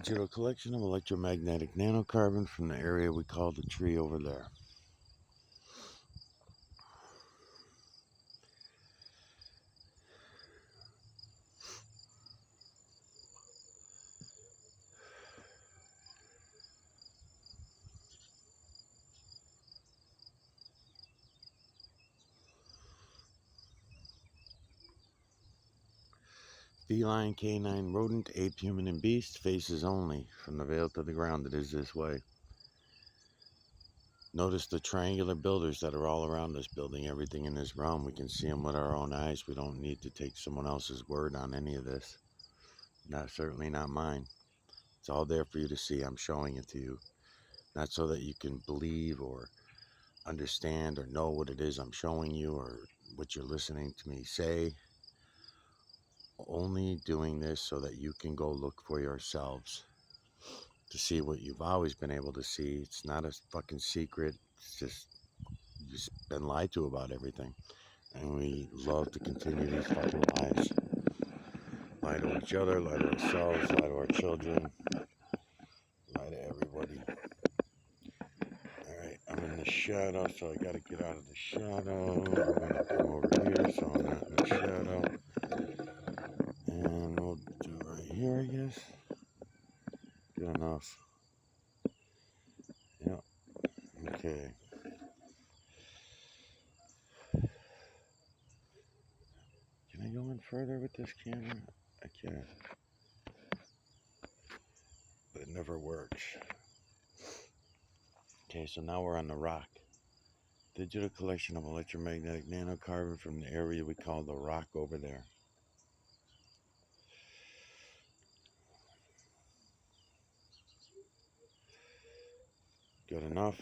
Digital collection of electromagnetic nanocarbon from the area we call the tree over there. Feline, canine, rodent, ape, human, and beast, faces only. From the veil to the ground, it is this way. Notice the triangular builders that are all around us, building everything in this realm. We can see them with our own eyes. We don't need to take someone else's word on any of this. Certainly not mine. It's all there for you to see. I'm showing it to you. Not so that you can believe or understand or know what it is I'm showing you or what you're listening to me say. Only doing this so that you can go look for yourselves to see what you've always been able to see. It's not a fucking secret. It's just you've been lied to about everything. And we love to continue these fucking lies. Lie to each other, lie to ourselves, lie to our children, lie to everybody. Alright, I'm in the shadow, so I gotta get out of the shadow. I'm gonna come over here so I'm not in the shadow. And we'll do right here, I guess. Good enough. Yep. Okay. Can I go in further with this camera? I can. But it never works. Okay, so now we're on the rock. Digital collection of electromagnetic nanocarbon from the area we call the rock over there. Good enough.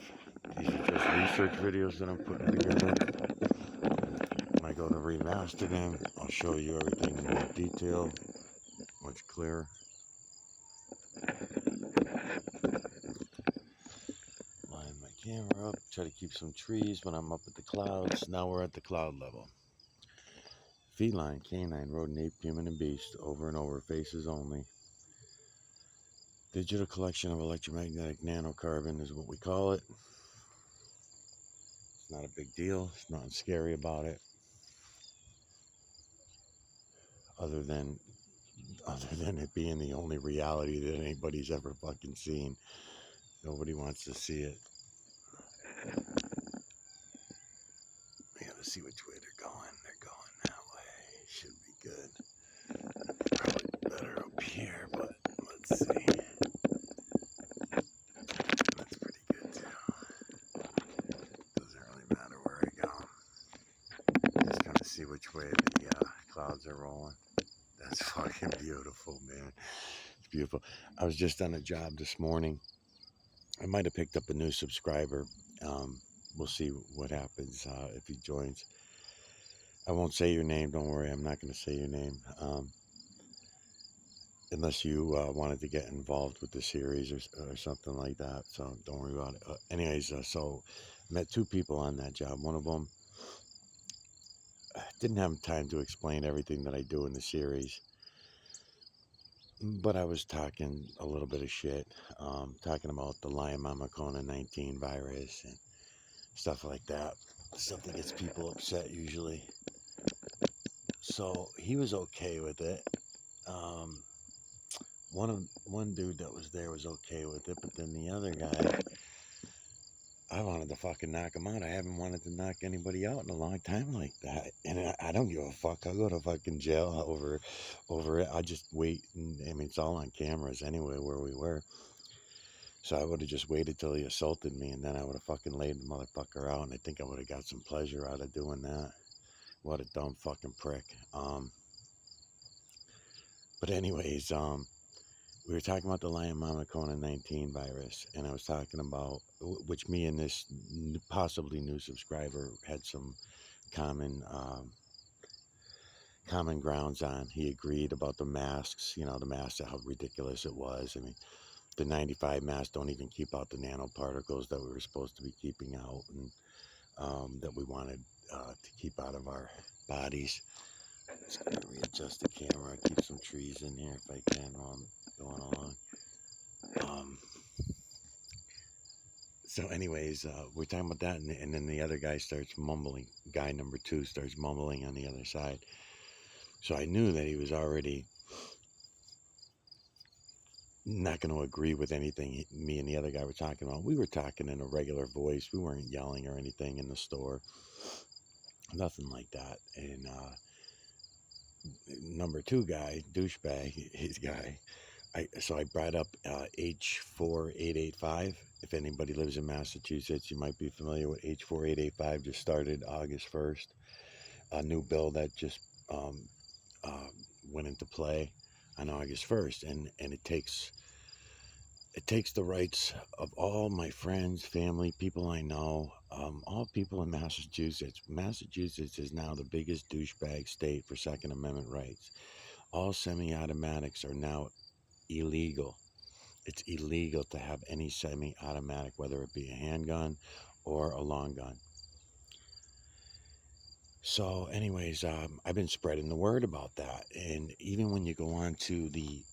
These are just research videos that I'm putting together. When I go to remaster them, I'll show you everything in more detail, much clearer. Line my camera up, try to keep some trees when I'm up at the clouds. Now we're at the cloud level. Feline, canine, rodent, ape, human, and beast, over and over, faces only. Digital collection of electromagnetic nanocarbon is what we call it. It's not a big deal. There's nothing scary about it. Other than it being the only reality that anybody's ever fucking seen. Nobody wants to see it. We gotta see which way they're going. They're going that way. Should be good. Probably better up here, but let's see. That's pretty good too. Doesn't really matter where I go. Just gonna see which way the clouds are rolling. That's fucking beautiful, man. It's beautiful. I was just on a job this morning. I might have picked up a new subscriber. We'll see what happens if he joins. I won't say your name. Don't worry. I'm not going to say your name. Unless you wanted to get involved with the series or something like that. So don't worry about it. Anyways, so met two people on that job. One of them didn't have time to explain everything that I do in the series. But I was talking a little bit of shit, talking about the Leiomyosarcoma-19 virus and stuff like that. Stuff that gets people upset usually. So he was okay with it. One dude that was there was okay with it, but then the other guy, I wanted to fucking knock him out. I haven't wanted to knock anybody out in a long time like that, and I don't give a fuck. I'll go to fucking jail over it. I just wait, and I mean it's all on cameras anyway where we were. So I would have just waited till he assaulted me, and then I would have fucking laid the motherfucker out, and I think I would have got some pleasure out of doing that. What a dumb fucking prick. But anyways, we were talking about the Leiomyosarcoma-19 virus, and I was talking about, which me and this possibly new subscriber had some common grounds on. He agreed about the masks, the masks, how ridiculous it was. I mean, the 95 masks don't even keep out the nanoparticles that we were supposed to be keeping out, and that we wanted to keep out of our bodies. Just gonna readjust the camera, keep some trees in here if I can while I'm going along. Um, so, anyways, we're talking about that, and then the other guy starts mumbling. Guy number two starts mumbling on the other side. So I knew that he was already not going to agree with anything me and the other guy were talking about. We were talking in a regular voice. We weren't yelling or anything in the store. Nothing like that. And number two guy, douchebag, his guy. So I brought up H4885. If anybody lives in Massachusetts, you might be familiar with H4885. Just started August 1st. A new bill that just um, uh, went into play on August 1st, and it takes the rights of all my friends, family, people I know, all people in Massachusetts. Massachusetts is now the biggest douchebag state for Second Amendment rights. All semi-automatics are now illegal. It's illegal to have any semi-automatic, whether it be a handgun or a long gun. So, anyways, I've been spreading the word about that, and even when you go on to the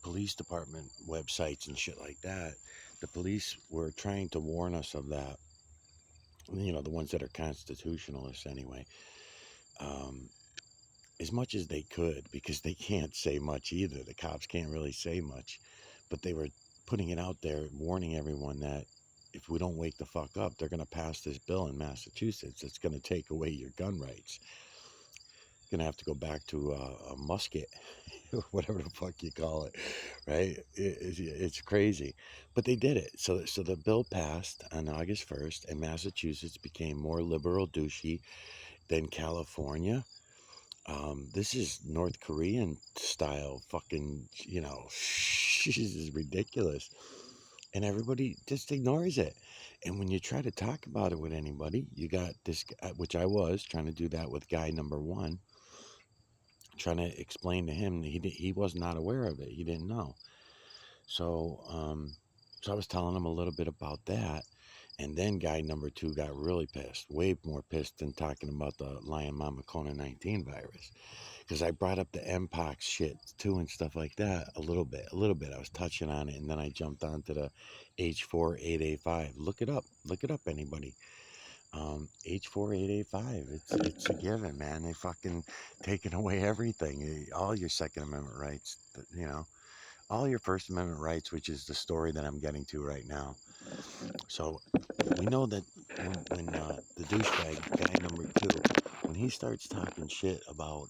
police department websites and shit like that, the police were trying to warn us of that. You know, the ones that are constitutionalists, anyway, um, as much as they could, because they can't say much either. The cops can't really say much, but they were putting it out there, warning everyone that if we don't wake the fuck up, they're going to pass this bill in Massachusetts. It's going to take away your gun rights. Gonna have to go back to a musket, whatever the fuck you call it, right? It's crazy, but they did it. So the bill passed on August 1st, and Massachusetts became more liberal douchey than California. This is North Korean style, fucking, this is ridiculous, and everybody just ignores it. And when you try to talk about it with anybody, you got this, which I was trying to do that with guy number one, trying to explain to him that he was not aware of it. He didn't know. So so I was telling him a little bit about that, and then guy number two got really pissed, way more pissed than talking about the Lion Mama Kona 19 virus, because I brought up the Mpox shit too and stuff like that a little bit. I was touching on it, and then I jumped onto the H4885. Look it up, anybody. H4885. It's a given, man. They fucking taken away everything, all your Second Amendment rights, all your First Amendment rights, which is the story that I'm getting to right now. So we know that when the douchebag guy number two, when he starts talking shit about,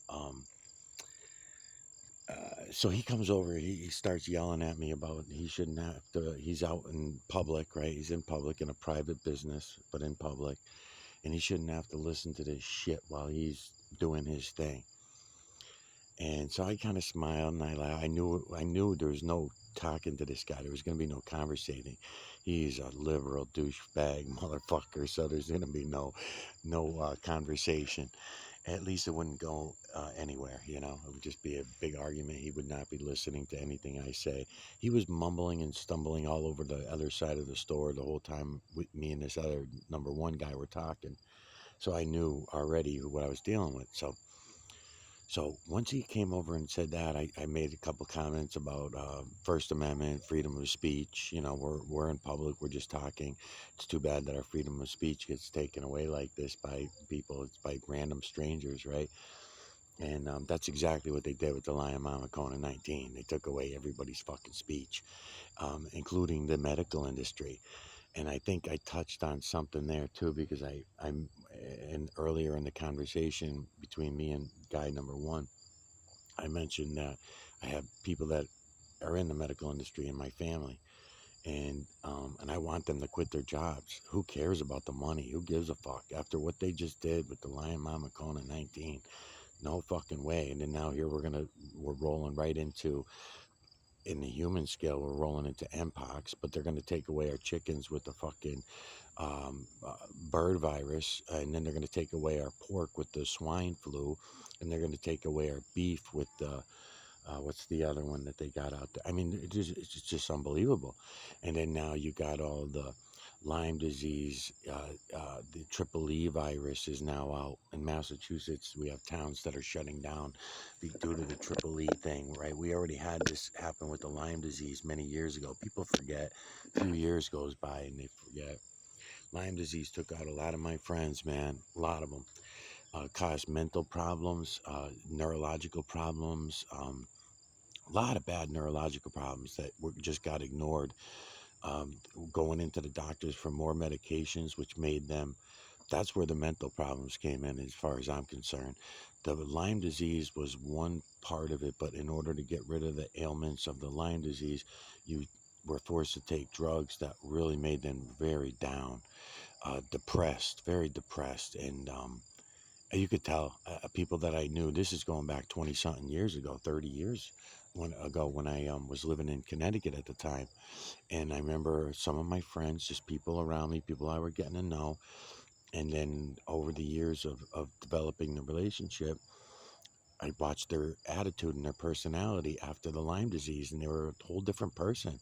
so he comes over, he starts yelling at me about he shouldn't have to. He's out in public, right? He's in public in a private business, but in public, and he shouldn't have to listen to this shit while he's doing his thing. And so I kind of smiled and I laughed. I knew there was no talking to this guy. There was going to be no conversating. He's a liberal douchebag motherfucker, so there's going to be no conversation. At least it wouldn't go anywhere, It would just be a big argument. He would not be listening to anything I say. He was mumbling and stumbling all over the other side of the store the whole time with me and this other number one guy were talking. So I knew already what I was dealing with. So once he came over and said that, I made a couple comments about First Amendment, freedom of speech. We're in public, we're just talking. It's too bad that our freedom of speech gets taken away like this by people. It's by random strangers, right? And that's exactly what they did with the Lion Mama Kona 19. They took away everybody's fucking speech, including the medical industry. And I think I touched on something there too, because I'm earlier in the conversation between me and guy number one, I mentioned that I have people that are in the medical industry in my family, and I want them to quit their jobs. Who cares about the money? Who gives a fuck? After what they just did with the Lion Mama Kona 19, no fucking way. And then now here we're rolling right into, in the human scale, we're rolling into Mpox, but they're going to take away our chickens with the fucking bird virus, and then they're going to take away our pork with the swine flu, and they're going to take away our beef with the what's the other one that they got out there? I mean, it's just unbelievable. And then now you got all the Lyme disease, the triple E virus is now out in Massachusetts. We have towns that are shutting down due to the triple E thing, right? We already had this happen with the Lyme disease many years ago. People forget. A few years goes by and they forget. Lyme disease took out a lot of my friends, man. A lot of them. Caused mental problems, neurological problems, a lot of bad neurological problems that just got ignored. Um, Going into the doctors for more medications, which made them, that's where the mental problems came in, as far as I'm concerned. The Lyme disease was one part of it, but in order to get rid of the ailments of the Lyme disease, you were forced to take drugs that really made them very down, depressed, very depressed. And you could tell people that I knew, this is going back 20 something years ago, 30 years ago, when I was living in Connecticut at the time. And I remember some of my friends, just people around me, people I were getting to know. And then over the years of developing the relationship, I watched their attitude and their personality after the Lyme disease, and they were a whole different person,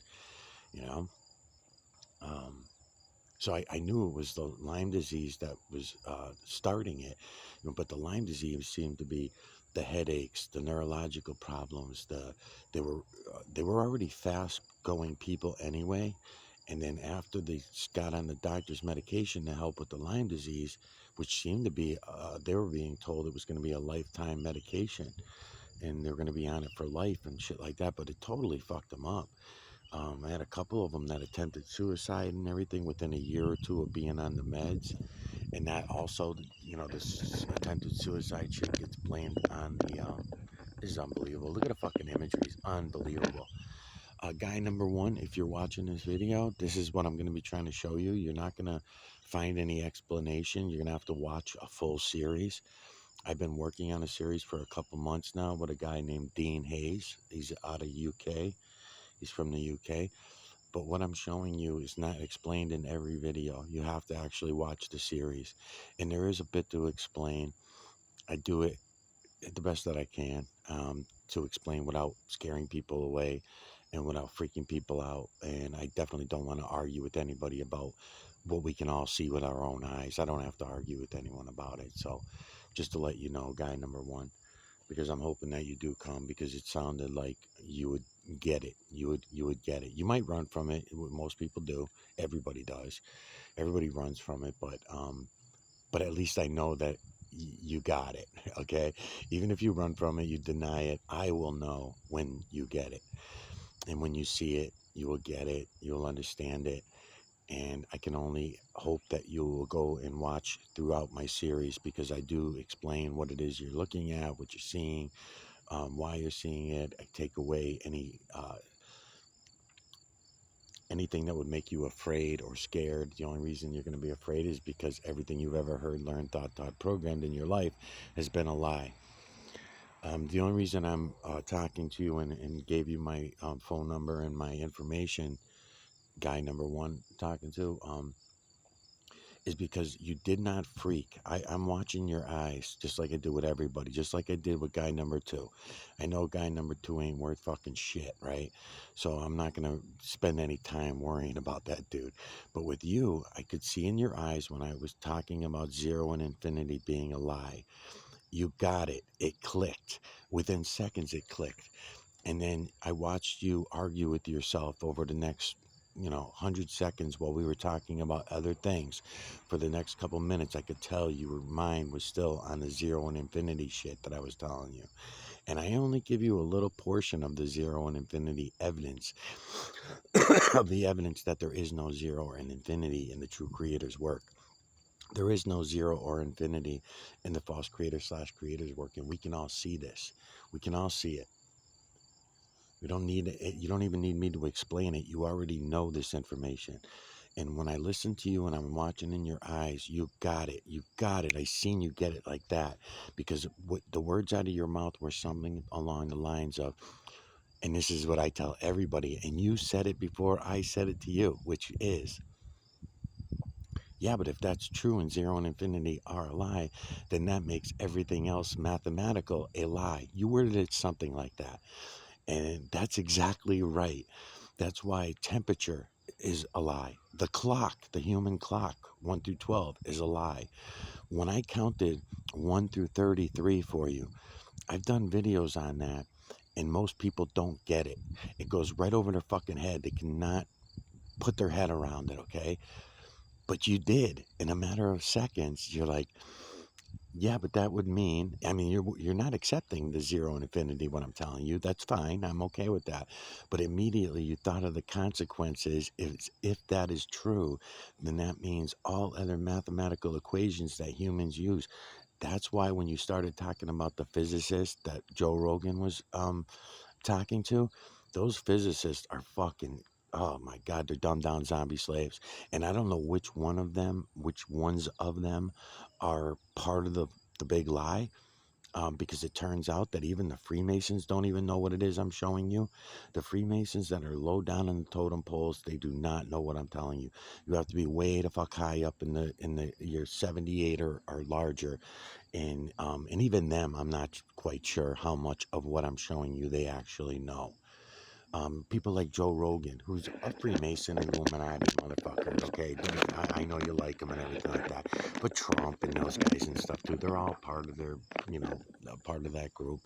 you know. Um, so I knew it was the Lyme disease that was starting it, but the Lyme disease seemed to be the headaches, the neurological problems. They were already fast going people anyway, and then after they got on the doctor's medication to help with the Lyme disease, which seemed to be they were being told it was going to be a lifetime medication, and they're going to be on it for life and shit like that, but it totally fucked them up. I had a couple of them that attempted suicide and everything within a year or two of being on the meds. And that also, this attempted suicide shit gets blamed on the, this is unbelievable. Look at the fucking imagery. It's unbelievable. Guy number one, if you're watching this video, this is what I'm going to be trying to show you. You're not going to find any explanation. You're going to have to watch a full series. I've been working on a series for a couple months now with a guy named Dean Hayes. He's out of UK. He's from the UK. But what I'm showing you is not explained in every video. You have to actually watch the series. And there is a bit to explain. I do it the best that I can to explain without scaring people away and without freaking people out. And I definitely don't want to argue with anybody about what we can all see with our own eyes. I don't have to argue with anyone about it. So just to let you know, guy number one, because I'm hoping that you do come, because it sounded like you would get it. You would get it. You might run from it. Most people do. Everybody does. Everybody runs from it, but at least I know that you got it. Okay, even if you run from it, you deny it, I will know when you get it, and when you see it, you will get it. You'll understand it. And I can only hope that you will go and watch throughout my series, because I do explain what it is you're looking at, what you're seeing, why you're seeing it. I take away anything that would make you afraid or scared. The only reason you're going to be afraid is because everything you've ever heard, learned, thought, programmed in your life has been a lie. The only reason I'm talking to you and gave you my phone number and my information, guy number one talking to, is because you did not freak. I'm watching your eyes, just like I do with everybody, just like I did with guy number two. I know guy number two ain't worth fucking shit, right? So I'm not going to spend any time worrying about that dude. But with you, I could see in your eyes when I was talking about zero and infinity being a lie. You got it. It clicked. Within seconds, it clicked. And then I watched you argue with yourself over the next 100 seconds while we were talking about other things. For the next couple minutes, I could tell your mind was still on the zero and infinity shit that I was telling you. And I only give you a little portion of the zero and infinity evidence, of the evidence that there is no zero and infinity in the true creator's work. There is no zero or infinity in the false creator / creator's work. And we can all see this. We can all see it. We don't need it. You don't even need me to explain it. You already know this information. And when I listen to you and I'm watching in your eyes, you got it. You got it. I seen you get it like that. Because what the words out of your mouth were something along the lines of, and this is what I tell everybody, and you said it before I said it to you, which is, yeah, but if that's true and zero and infinity are a lie, then that makes everything else mathematical a lie. You worded it something like that. And that's exactly right. That's why temperature is a lie. The clock, the human clock, 1 through 12, is a lie. When I counted 1 through 33 for you, I've done videos on that, and most people don't get it. It goes right over their fucking head. They cannot put their head around it, okay? But you did. In a matter of seconds, you're like, yeah, but that would mean, I mean, you're not accepting the zero and infinity, what I'm telling you. That's fine. I'm okay with that. But immediately you thought of the consequences. If that is true, then that means all other mathematical equations that humans use. That's why when you started talking about the physicist that Joe Rogan was talking to, those physicists are fucking, oh my God, they're dumbed down zombie slaves. And I don't know which ones of them are part of the big lie. Because it turns out that even the Freemasons don't even know what it is I'm showing you. The Freemasons that are low down in the totem poles, they do not know what I'm telling you. You have to be way the fuck high up in the you're 78 or larger, and even them, I'm not quite sure how much of what I'm showing you they actually know. People like Joe Rogan, who's a Freemason and Illuminati motherfucker, okay? I know you like him and everything like that. But Trump and those guys and stuff too, they're all part of their, part of that group.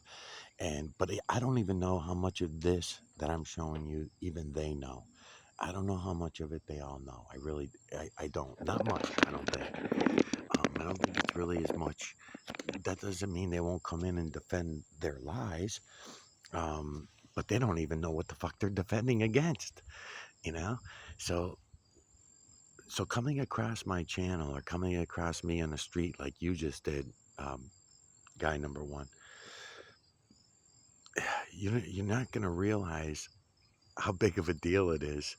But I don't even know how much of this that I'm showing you, even they know. I don't know how much of it they all know. I don't. Not much, I don't think. I don't think it's really as much. That doesn't mean they won't come in and defend their lies. But they don't even know what the fuck they're defending against, you know? So coming across my channel or coming across me on the street like you just did, guy number one, you're not going to realize how big of a deal it is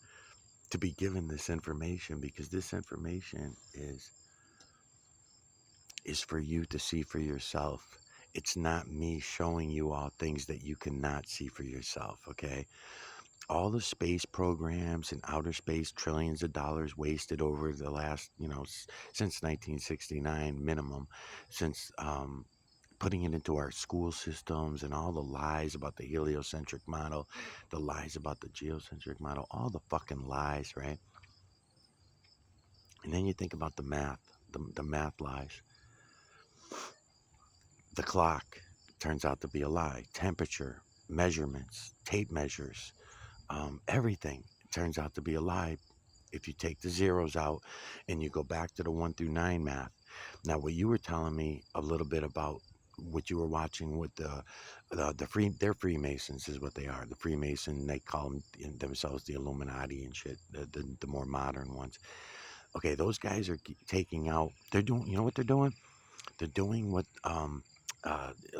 to be given this information, because this information is for you to see for yourself. It's not me showing you all things that you cannot see for yourself, okay? All the space programs and outer space, trillions of dollars wasted over the last, since 1969 minimum, since putting it into our school systems, and all the lies about the heliocentric model, the lies about the geocentric model, all the fucking lies, right? And then you think about the math, the math lies. The clock turns out to be a lie. Temperature, measurements, tape measures, everything turns out to be a lie if you take the zeros out and you go back to the 1 through 9 math. Now, what you were telling me a little bit about what you were watching with they're Freemasons is what they are. The Freemason, they call themselves the Illuminati and shit, the more modern ones. Okay, those guys are taking out, they're doing, you know what they're doing? They're doing what,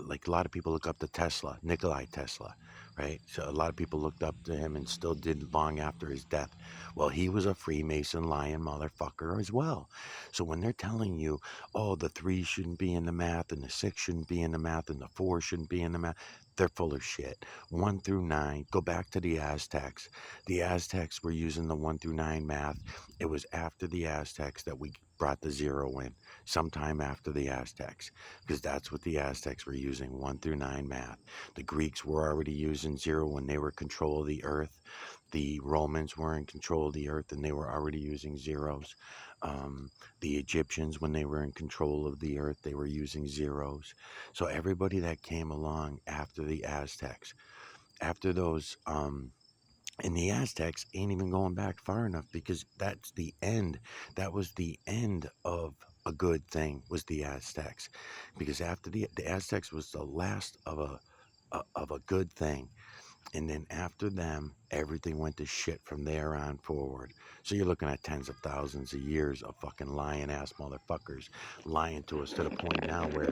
like a lot of people look up to Tesla, Nikolai Tesla, right? So a lot of people looked up to him and still did long after his death. Well, he was a Freemason lying motherfucker as well. So when they're telling you, oh, the 3 shouldn't be in the math and the 6 shouldn't be in the math and the 4 shouldn't be in the math, they're full of shit. 1 through 9, go back to the Aztecs. The Aztecs were using the 1 through 9 math. It was after the Aztecs that we brought the 0 in, sometime after the Aztecs, because that's what the Aztecs were using, 1 through 9 math. The Greeks were already using 0 when they were in control of the earth. The Romans were in control of the earth and they were already using zeros. The Egyptians, when they were in control of the earth, they were using zeros. So everybody that came along after the Aztecs, after those, and the Aztecs ain't even going back far enough, because that's the end. That was the end of a good thing, was the Aztecs. Because after the Aztecs was the last of a good thing. And then after them, everything went to shit from there on forward. So you're looking at tens of thousands of years of fucking lying ass motherfuckers lying to us, to the point now where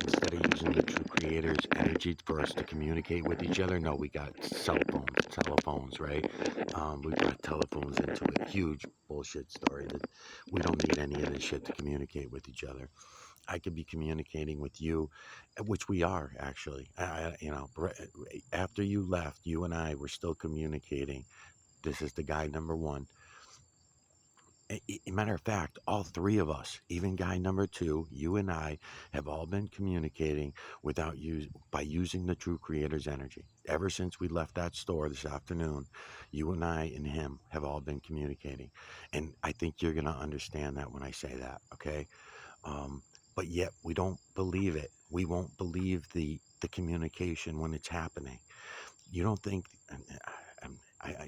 instead of using the true creator's energy for us to communicate with each other, no, we got telephones, right? We brought telephones into it. Huge bullshit story that we don't need any of this shit to communicate with each other. I could be communicating with you, which we are actually. After you left, you and I were still communicating. This is the guy number one. Matter of fact, all three of us, even guy number two, you and I, have all been communicating without use by using the true creator's energy. Ever since we left that store this afternoon, you and I and him have all been communicating. And I think you're gonna understand that when I say that, okay? Um, but yet we don't believe it. We won't believe the communication when it's happening. You don't think,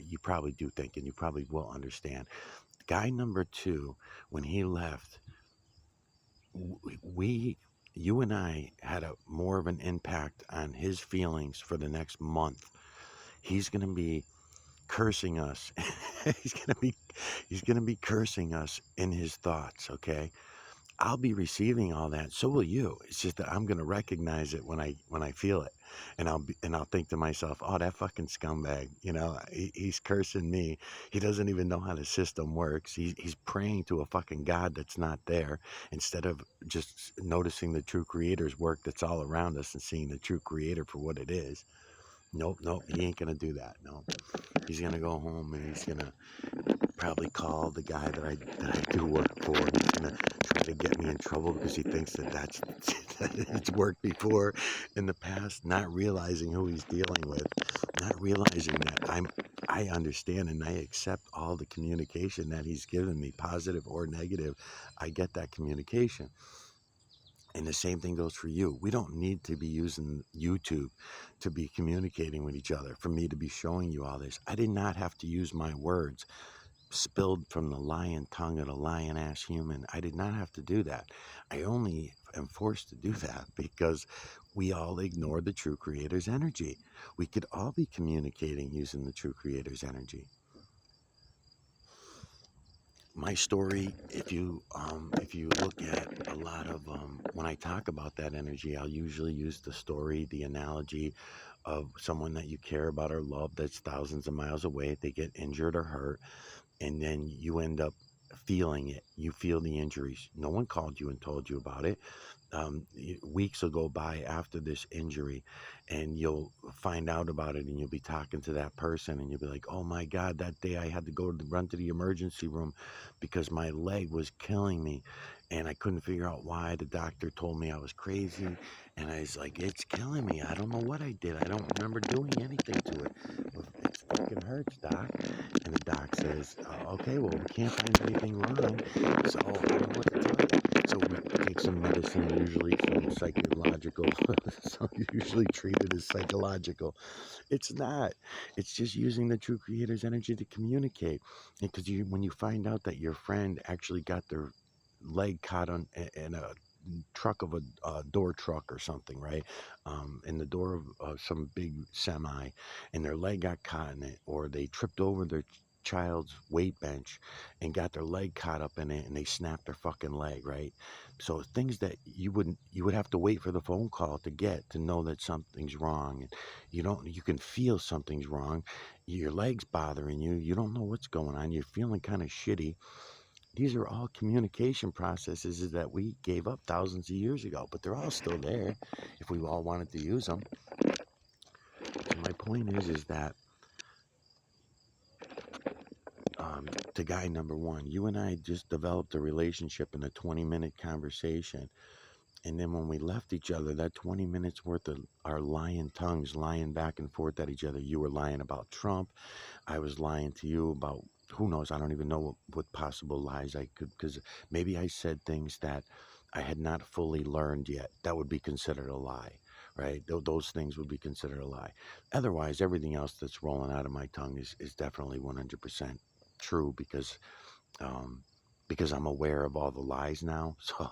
you probably do think, and you probably will understand. Guy number two, when he left, we, you and I had a more of an impact on his feelings for the next month. He's going to be cursing us. he's going to be, he's going to be cursing us in his thoughts. Okay. I'll be receiving all that. So will you. It's just that I'm gonna recognize it when I feel it, and I'll think to myself, oh, that fucking scumbag. He's cursing me. He doesn't even know how the system works. He's praying to a fucking god that's not there, instead of just noticing the true creator's work that's all around us and seeing the true creator for what it is. Nope, nope. He ain't gonna do that. No, he's gonna go home and he's gonna probably call the guy that I do work for. He's gonna try to get me in trouble because he thinks that it's worked before in the past, not realizing who he's dealing with, not realizing that I understand and I accept all the communication that he's given me, positive or negative. I get that communication. And the same thing goes for you. We don't need to be using YouTube to be communicating with each other, for me to be showing you all this. I did not have to use my words spilled from the lion tongue of the lion ass human. I did not have to do that. I only am forced to do that because we all ignore the true creator's energy. We could all be communicating using the true creator's energy. My story, if you look at a lot of when I talk about that energy, I'll usually use the story, the analogy of someone that you care about or love that's thousands of miles away. They get injured or hurt, and then you end up feeling it. You feel the injuries. No one called you and told you about it. Weeks will go by after this injury, and you'll find out about it, and you'll be talking to that person, and you'll be like, oh my God, that day I had to run to the emergency room because my leg was killing me, and I couldn't figure out why. The doctor told me I was crazy, and I was like, it's killing me. I don't know what I did. I don't remember doing anything to it. It fucking hurts, doc. And the doc says, okay, well, we can't find anything wrong, so I don't know what to tell you. So we take some medicine, usually some psychological, so usually treated as psychological. It's not. It's just using the true creator's energy to communicate. Because when you find out that your friend actually got their leg caught in a truck of a door truck or something, right? In the door of some big semi, and their leg got caught in it, or they tripped over their child's weight bench and got their leg caught up in it, and they snapped their fucking leg, right? So things that you would have to wait for the phone call to get to know that something's wrong. And you can feel something's wrong. Your leg's bothering you. You don't know what's going on. You're feeling kind of shitty. These are all communication processes that we gave up thousands of years ago, but they're all still there if we all wanted to use them. So my point is that to guy number one, you and I just developed a relationship in a 20-minute conversation. And then when we left each other, that 20 minutes worth of our lying tongues, lying back and forth at each other. You were lying about Trump. I was lying to you about, who knows, I don't even know what possible lies I could, because maybe I said things that I had not fully learned yet. That would be considered a lie, right? Those things would be considered a lie. Otherwise, everything else that's rolling out of my tongue is definitely 100% true, um, because I'm aware of all the lies now. So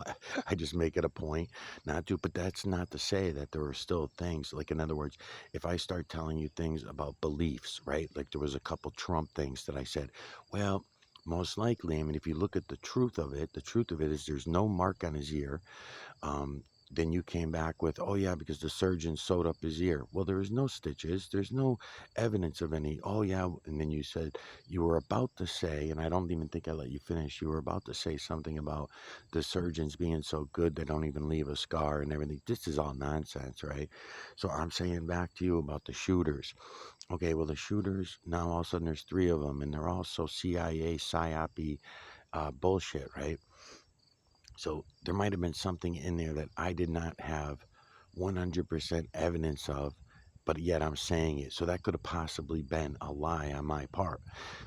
I just make it a point not to. But that's not to say that there are still things. Like, in other words, if I start telling you things about beliefs, right? Like there was a couple Trump things that I said, well, most likely, I mean, if you look at the truth of it is there's no mark on his ear. Um, then you came back with, oh yeah, because the surgeon sewed up his ear. Well, there is no stitches. There's no evidence of any. Oh yeah, and then you said you were about to say, and I don't even think I let you finish. You were about to say something about the surgeons being so good they don't even leave a scar and everything. This is all nonsense, right? So I'm saying back to you about the shooters. Okay, well the shooters now all of a sudden there's three of them, and they're all so CIA psyop bullshit, right? So there might have been something in there that I did not have 100% evidence of, but yet I'm saying it. So that could have possibly been a lie on my part.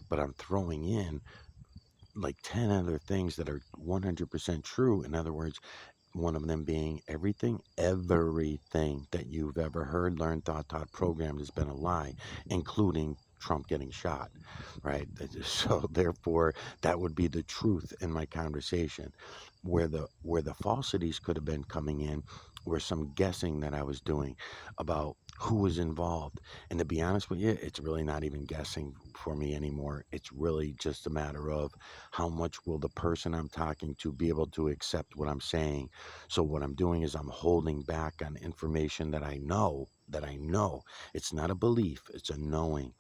But I'm throwing in like 10 other things that are 100% true. In other words, one of them being everything that you've ever heard, learned, thought, taught, programmed has been a lie, including Trump getting shot, right? So therefore, that would be the truth in my conversation. Where the falsities could have been coming in were some guessing that I was doing about who was involved. And to be honest with you, it's really not even guessing for me anymore. It's really just a matter of how much will the person I'm talking to be able to accept what I'm saying. So what I'm doing is I'm holding back on information that I know, It's not a belief, it's a knowing.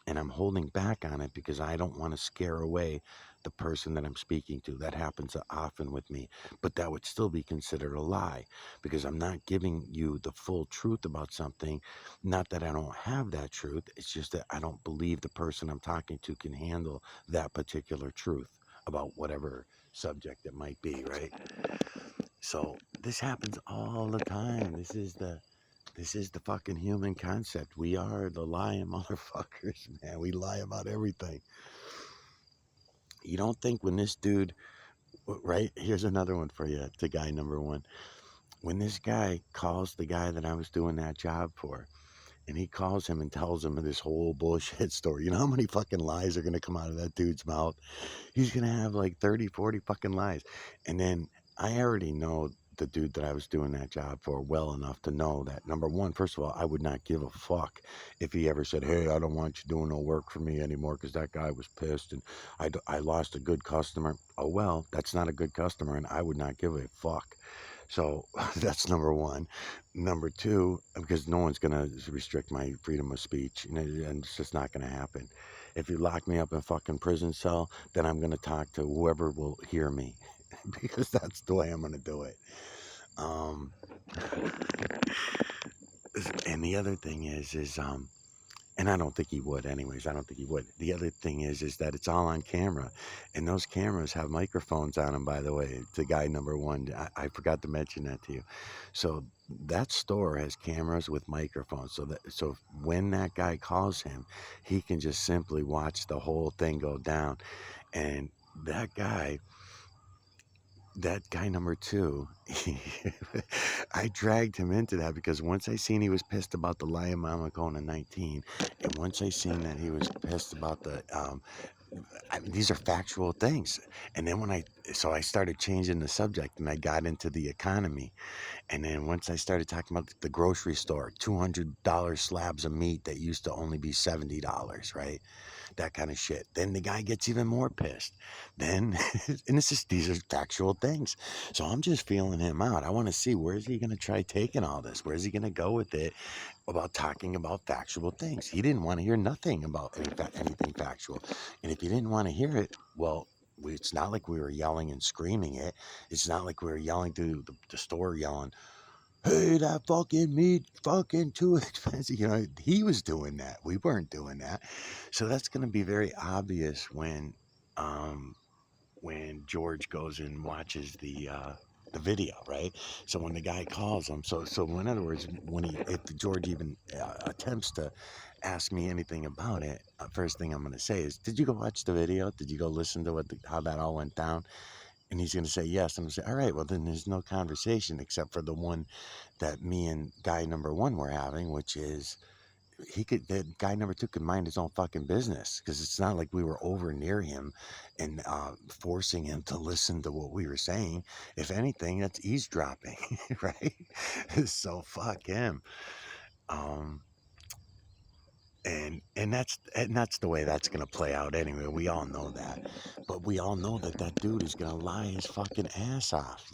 And I'm holding back on it because I don't want to scare away the person that I'm speaking to. That happens often with me, but that would still be considered a lie because I'm not giving you the full truth about something. Not that I don't have that truth, it's just that I don't believe the person I'm talking to can handle that particular truth about whatever subject it might be, right? So this happens all the time. This is the fucking human concept. We are the lying motherfuckers, man. We lie about everything. You don't think when this dude, right? Here's another one for you, to guy number one. When this guy calls the guy that I was doing that job for, and he calls him and tells him this whole bullshit story. You know how many fucking lies are going to come out of that dude's mouth? He's going to have like 30, 40 fucking lies. And then I already know the dude that I was doing that job for well enough to know that, number one, first of all, I would not give a fuck if he ever said, hey, I don't want you doing no work for me anymore because that guy was pissed and I lost a good customer. Oh, well, that's not a good customer and I would not give a fuck. So that's number one. Number two, because no one's going to restrict my freedom of speech, and it's just not going to happen. If you lock me up in a fucking prison cell, then I'm going to talk to whoever will hear me because that's the way I'm going to do it. And the other thing is, and I don't think he would anyways. I don't think he would. The other thing is that it's all on camera. And those cameras have microphones on them, by the way, to guy number one. I forgot to mention that to you. So that store has cameras with microphones. So when that guy calls him, he can just simply watch the whole thing go down. And that guy number two, I dragged him into that because once I seen he was pissed about the Lion Mama going to 19, and once I seen that he was pissed about these are factual things. And then so I started changing the subject and I got into the economy. And then once I started talking about the grocery store, $200 slabs of meat that used to only be $70, right? That kind of shit. Then the guy gets even more pissed. Then, and these are factual things. So I'm just feeling him out. I want to see, where is he going to try taking all this? Where is he going to go with it about talking about factual things? He didn't want to hear nothing about anything factual. And if he didn't want to hear it, well, it's not like we were yelling and screaming it. It's not like we were yelling through the store, yelling, hey, that fucking meat fucking too expensive. He was doing that. We weren't doing that. So that's going to be very obvious when George goes and watches the video, right? So when the guy calls him, so in other words, if George even attempts to ask me anything about it, first thing I'm going to say is, did you go watch the video? Did you go listen to how that all went down? And he's going to say yes. I'm going to say, all right, well, then there's no conversation except for the one that me and guy number one were having, which is that guy number two could mind his own fucking business because it's not like we were over near him and forcing him to listen to what we were saying. If anything, that's eavesdropping, right? So fuck him. Um, and that's the way that's gonna play out anyway. We all know that, but we all know that dude is gonna lie his fucking ass off.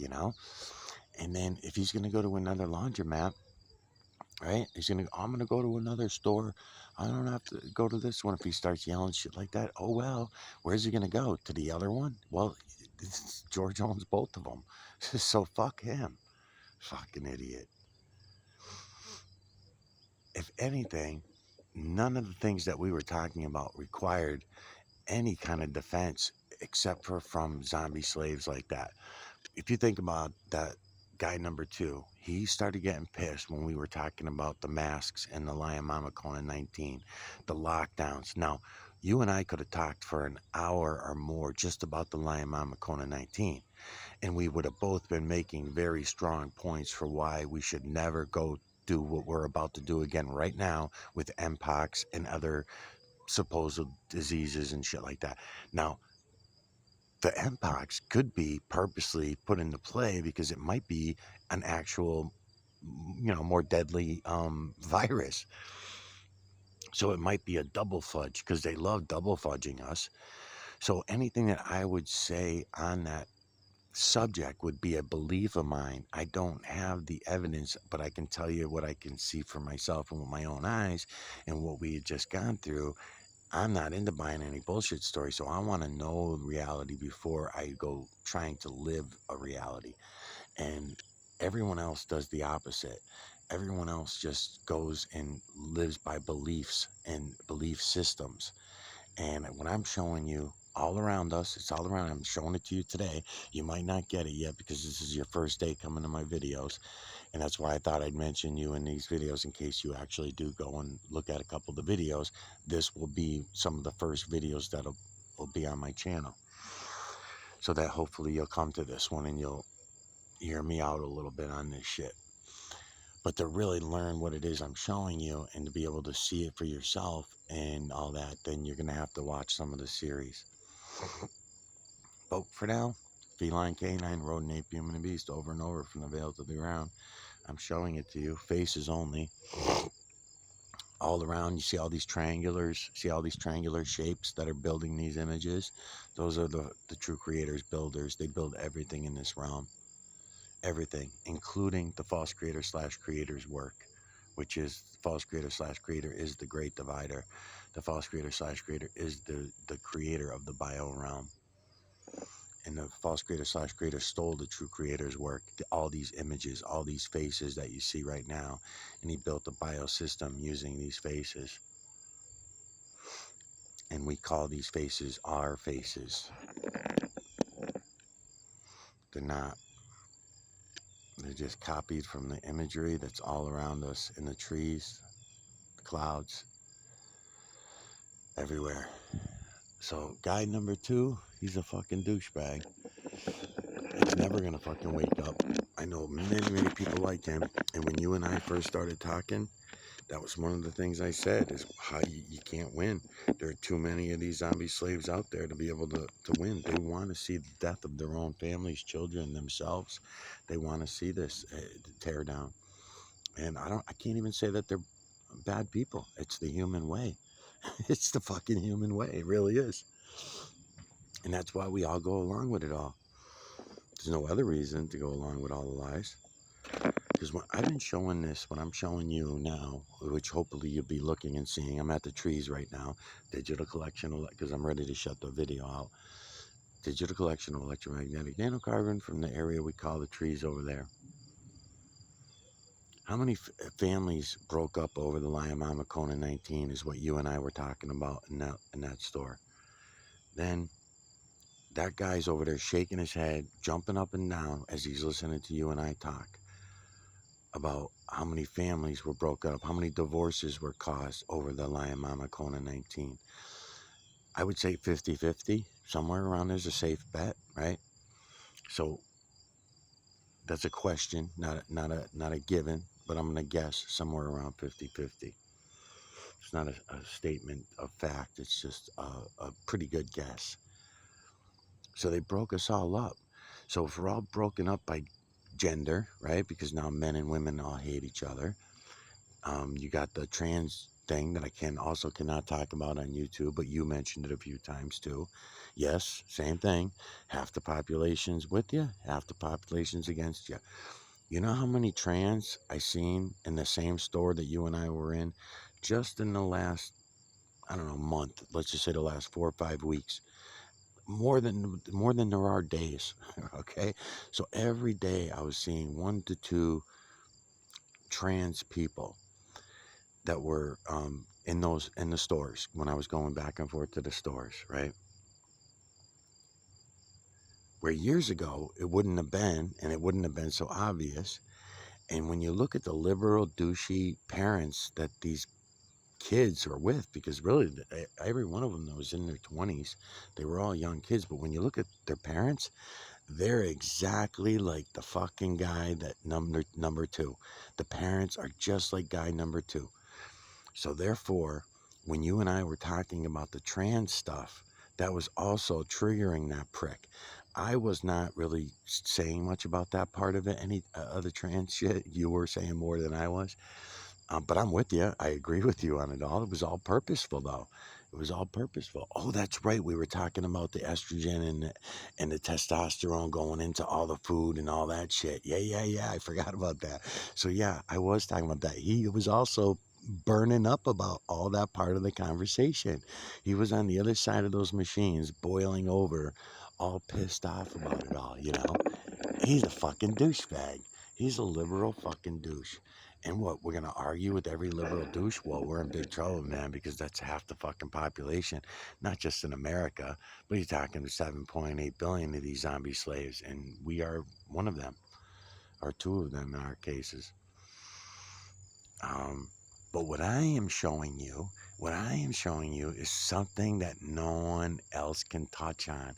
And then if he's gonna go to another laundromat, right? I'm gonna go to another store. I don't have to go to this one. If he starts yelling shit like that, oh well, where's he gonna go? To the other one? Well, George owns both of them, so fuck him. Fucking idiot. If anything, none of the things that we were talking about required any kind of defense. except for from zombie slaves like that. If you think about that guy number 2, he started getting pissed when we were talking about the masks and the Lion Mama Kona 19, the lockdowns. Now, you and I could have talked for an hour or more just about the Lion Mama Kona 19, and we would have both been making very strong points for why we should never go do what we're about to do again right now with Mpox and other supposed diseases and shit like that. Now, the Mpox could be purposely put into play because it might be an actual, more deadly virus. So it might be a double fudge because they love double fudging us. So anything that I would say on that subject would be a belief of mine. I don't have the evidence, but I can tell you what I can see for myself and with my own eyes and what we had just gone through. I'm not into buying any bullshit story, so I want to know reality before I go trying to live a reality. And everyone else does the opposite. Everyone else just goes and lives by beliefs and belief systems. And what I'm showing you all around us, it's all around. I'm showing it to you today. You might not get it yet because this is your first day coming to my videos. And that's why I thought I'd mention you in these videos in case you actually do go and look at a couple of the videos. This will be some of the first videos that will be on my channel. So that hopefully you'll come to this one and you'll hear me out a little bit on this shit. But to really learn what it is I'm showing you and to be able to see it for yourself and all that, then you're going to have to watch some of the series. But for now, feline, canine, rodent, ape, human, and beast, over and over from the veil to the ground. I'm showing it to you, faces only. All around, you see all these triangulars, see all these triangular shapes that are building these images. Those are the true creators, builders. They build everything in this realm. Everything, including the false creator slash creator's work, which is false creator slash creator is the great divider. The false creator slash creator is the creator of the bio realm. And the false creator slash creator stole the true creator's work, all these images, all these faces that you see right now. And he built a biosystem using these faces. And we call these faces our faces. They're not. They're just copied from the imagery that's all around us in the trees, the clouds, everywhere. So guy number 2, he's a fucking douchebag. He's never gonna fucking wake up. I know many people like him. And when you and I first started talking, that was one of the things I said is how you can't win. There are too many of these zombie slaves out there to be able to win. They want to see the death of their own families, children, themselves. They want to see this tear down. And I can't even say that they're bad people. It's the human way. It's the fucking human way. It really is. And that's why we all go along with it all. There's no other reason to go along with all the lies. Because when I've been showing this, what I'm showing you now, which hopefully you'll be looking and seeing, I'm at the trees right now, digital collection, because I'm ready to shut the video out. Digital collection of electromagnetic nanocarbon from the area we call the trees over there. How many families broke up over the Lion Mama Kona 19 is what you and I were talking about in that store. Then that guy's over there shaking his head, jumping up and down as he's listening to you and I talk about how many families were broken up, how many divorces were caused over the Lion Mama Kona 19. I would say 50-50, somewhere around there's a safe bet, right? So that's a question, not a given, but I'm going to guess somewhere around 50-50. It's not a statement of fact, it's just a pretty good guess. So they broke us all up. So if we're all broken up by gender, right? Because now men and women all hate each other. You got the trans thing that I cannot talk about on YouTube, but you mentioned it a few times too. Yes, same thing. Half the population's with you, half the population's against you. You know how many trans I seen in the same store that you and I were in just in the last, I don't know, month, let's just say the last 4 or 5 weeks. More than there are days. Okay, so every day I was seeing 1 to 2 trans people that were in the stores when I was going back and forth to the stores, right? Where years ago, it wouldn't have been, and it wouldn't have been so obvious. And when you look at the liberal, douchey parents that these kids are with, because really every one of them that was in their 20s, they were all young kids. But when you look at their parents, they're exactly like the fucking guy that number two. The parents are just like guy number two. So therefore, when you and I were talking about the trans stuff, that was also triggering that prick. I was not really saying much about that part of it, any other trans shit. You were saying more than I was. But I'm with you. I agree with you on it all. It was all purposeful, though. It was all purposeful. Oh, that's right. We were talking about the estrogen and the testosterone going into all the food and all that shit. Yeah. I forgot about that. So yeah, I was talking about that. He was also burning up about all that part of the conversation. He was on the other side of those machines, boiling over, all pissed off about it all. He's a fucking douchebag. He's a liberal fucking douche. And what, we're going to argue with every liberal douche? Well, we're in big trouble, man, because that's half the fucking population, not just in America, but you're talking to 7.8 billion of these zombie slaves, and we are one of them, or two of them in our cases. But what I am showing you is something that no one else can touch on.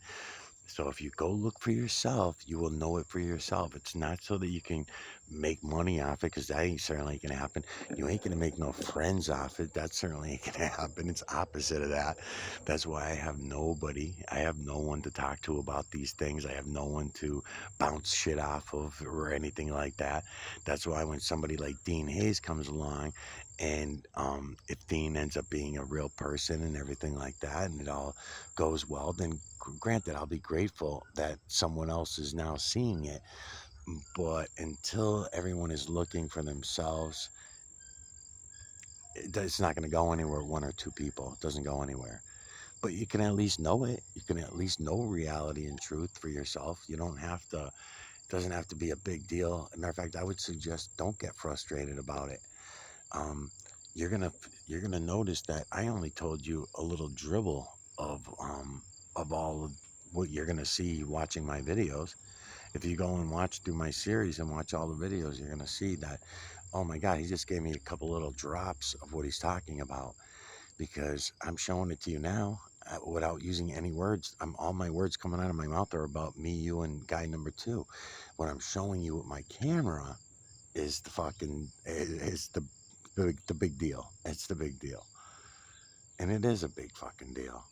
So if you go look for yourself, you will know it for yourself. It's not so that you can make money off it, because that ain't certainly going to happen. You ain't going to make no friends off it. That certainly ain't going to happen. It's opposite of that. That's why I have nobody. I have no one to talk to about these things. I have no one to bounce shit off of or anything like that. That's why when somebody like Dean Hayes comes along, and if Dean ends up being a real person and everything like that, and it all goes well, then granted, I'll be grateful that someone else is now seeing it. But until everyone is looking for themselves, it's not going to go anywhere. One or two people, it doesn't go anywhere. But you can at least know it. You can at least know reality and truth for yourself. You don't have to. It doesn't have to be a big deal. As a matter of fact, I would suggest don't get frustrated about it. Um, you're gonna notice that I only told you a little dribble of all of what you're gonna see watching my videos. If you go and watch through my series and watch all the videos, you're gonna see that, oh my God, he just gave me a couple little drops of what he's talking about, because I'm showing it to you now without using any words. All my words coming out of my mouth are about me, you, and guy number two. What I'm showing you with my camera is the big deal. It's the big deal. And it is a big fucking deal,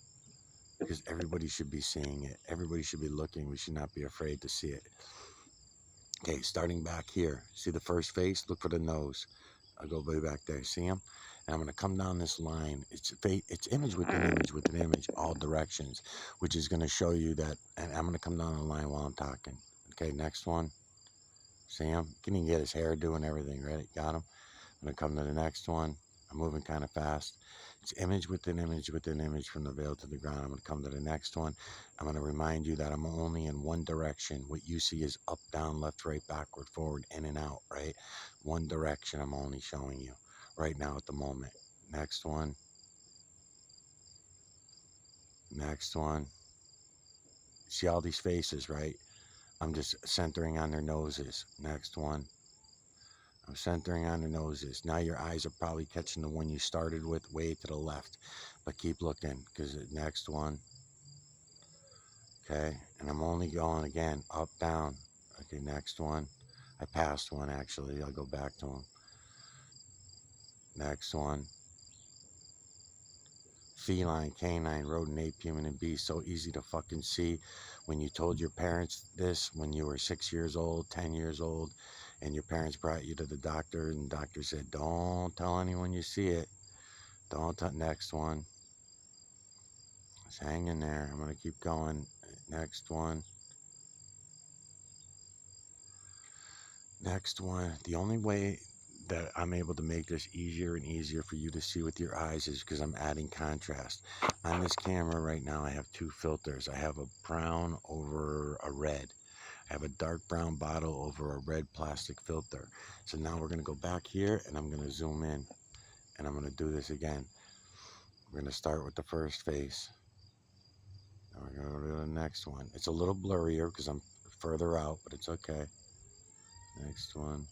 because everybody should be seeing it. Everybody should be looking. We should not be afraid to see it. Okay, starting back here. See the first face? Look for the nose. I'll go way back there. See him? And I'm going to come down this line. It's image within image within image, all directions, which is going to show you that. And I'm going to come down the line while I'm talking. Okay, next one. See him? Can you get his hair doing everything? Ready? Got him? I'm going to come to the next one. I'm moving kind of fast. It's image within image within image from the veil to the ground. I'm going to come to the next one. I'm going to remind you that I'm only in one direction. What you see is up, down, left, right, backward, forward, in and out, right? One direction I'm only showing you right now at the moment. Next one. Next one. See all these faces, right? I'm just centering on their noses. Next one. I'm centering on the noses. Now your eyes are probably catching the one you started with way to the left. But keep looking, because the next one. Okay, and I'm only going again, up, down. Okay, next one. I passed one, actually. I'll go back to them. Next one. Feline, canine, rodent, ape, human, and beast. So easy to fucking see. When you told your parents this when you were 6 years old, 10 years old, and your parents brought you to the doctor, and the doctor said, don't tell anyone you see it. Don't tell. Next one. Just hang in there. I'm going to keep going. Next one. Next one. The only way that I'm able to make this easier and easier for you to see with your eyes is because I'm adding contrast. On this camera right now, I have two filters. I have a brown over a red. I have a dark brown bottle over a red plastic filter. So now we're going to go back here, and I'm going to zoom in, and I'm going to do this again. We're going to start with the first face. We're going to go to the next one. It's a little blurrier because I'm further out, but it's okay. Next one.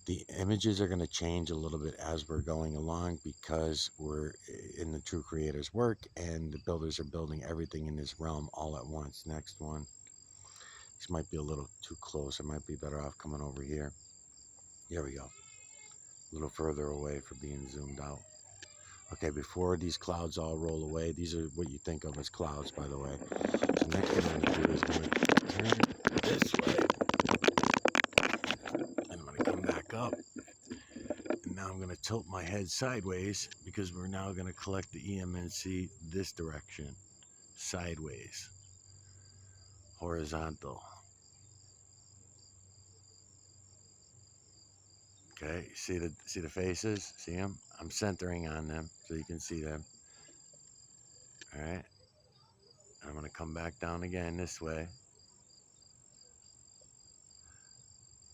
The images are going to change a little bit as we're going along because we're in the True Creator's work and the builders are building everything in this realm all at once. Next one. This might be a little too close. I might be better off coming over here. Here we go. A little further away for being zoomed out. Okay, before these clouds all roll away, these are what you think of as clouds, by the way. So next thing I'm going to do is I'm going to turn this way. And I'm going to come back up. And now I'm going to tilt my head sideways because we're now going to collect the EMNC this direction. Sideways. Horizontal. Okay, see the faces? See them? I'm centering on them so you can see them. All right. I'm going to come back down again this way.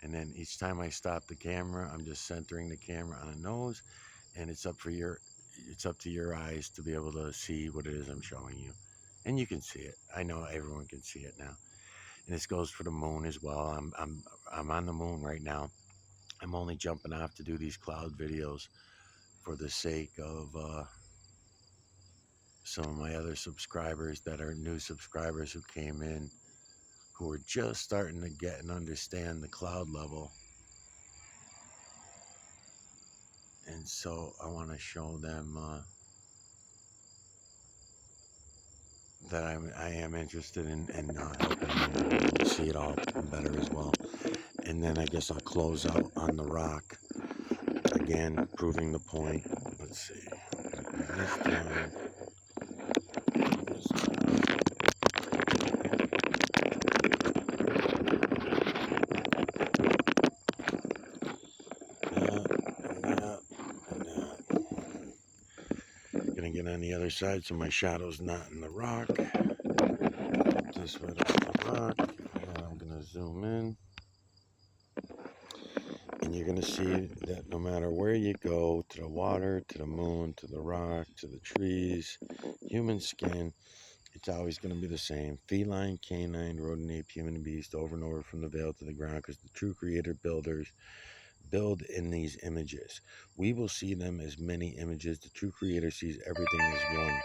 And then each time I stop the camera, I'm just centering the camera on a nose, and it's up to your eyes to be able to see what it is I'm showing you. And you can see it. I know everyone can see it now. And this goes for the moon as well. I'm on the moon right now. I'm only jumping off to do these cloud videos for the sake of some of my other subscribers that are new subscribers who came in, who are just starting to get and understand the cloud level. And so I want to show them that I am interested in helping them see it all better as well. And then I guess I'll close out on the rock again, proving the point. Let's see. This time. Gonna get on the other side so my shadow's not in the rock. This way to the rock. And I'm gonna zoom in. And you're gonna see that no matter where you go, to the water, to the moon, to the rock, to the trees, human skin, it's always going to be the same. Feline, canine, rodent, ape, human, beast, over and over from the veil to the ground, because the True Creator builders build in these images. We will see them as many images. The True Creator sees everything as one.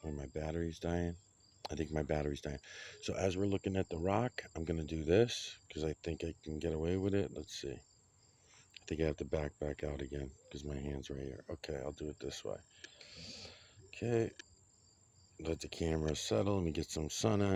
Oh, my battery's dying. I think my battery's dying. So as we're looking at the rock, I'm going to do this because I think I can get away with it. Let's see. I think I have to back out again because my hand's right here. Okay, I'll do it this way. Okay. Let the camera settle. Let me get some sun on.